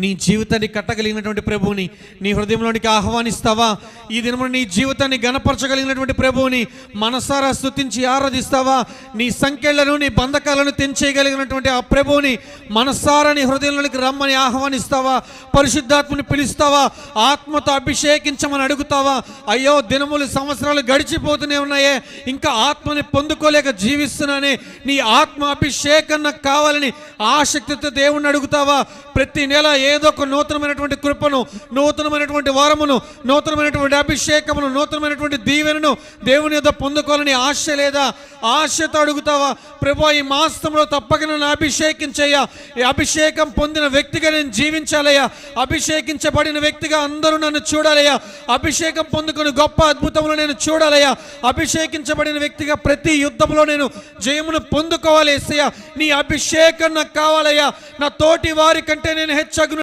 నీ జీవితాన్ని కట్టగలిగినటువంటి ప్రభువుని నీ హృదయంలోనికి ఆహ్వానిస్తావా? ఈ దినమున నీ జీవితాన్ని గణపరచగలిగినటువంటి ప్రభువుని మనసారా స్తుతించి ఆరాధిస్తావా? నీ సంకెళ్లను నీ బంధకాలను తెంచేయగలిగినటువంటి ఆ ప్రభువుని మనసారా నీ హృదయంలోనికి రమ్మని ఆహ్వానిస్తావా? పరిశుద్ధాత్మని పిలుస్తావా? ఆత్మతో అభిషేకించమని అడుగుతావా? అయ్యో, దినములు సంవత్సరాలు గడిచిపోతూనే ఉన్నాయే, ఇంకా ఆత్మని పొందుకోలేక జీవిస్తున్నానే, నీ ఆత్మ అభిషేకం నాకు కావాలని ఆసక్తితో దేవుణ్ణి అడుగుతావా? ప్రతి నెల ఏదో ఒక నూతనమైనటువంటి కృపను, నూతనమైనటువంటి వరమును, నూతనమైనటువంటి అభిషేకమును, నూతనమైనటువంటి దీవెనను దేవుని యొద్ద పొందుకోవాలని ఆశ లేదా? ఆశతో అడుగుతావా? ప్రభువా, ఈ మాసంలో తప్పక నన్ను అభిషేకించయ్యా, ఈ అభిషేకం పొందిన వ్యక్తిగా నేను జీవించాలయ్యా, అభిషేకించబడిన వ్యక్తిగా అందరూ నన్ను చూడాలయ్యా, అభిషేకం పొందుకొని గొప్ప అద్భుతములు నేను చూడాలయ్యా, అభిషేకించబడిన వ్యక్తిగా ప్రతి యుద్ధంలో నేను జయమును పొందుకోవాలి యేసయ్యా. నీ అభిషేకం నాకు కావాలయ్యా. నా తోటి వారి కంటే నేను హెచ్చగు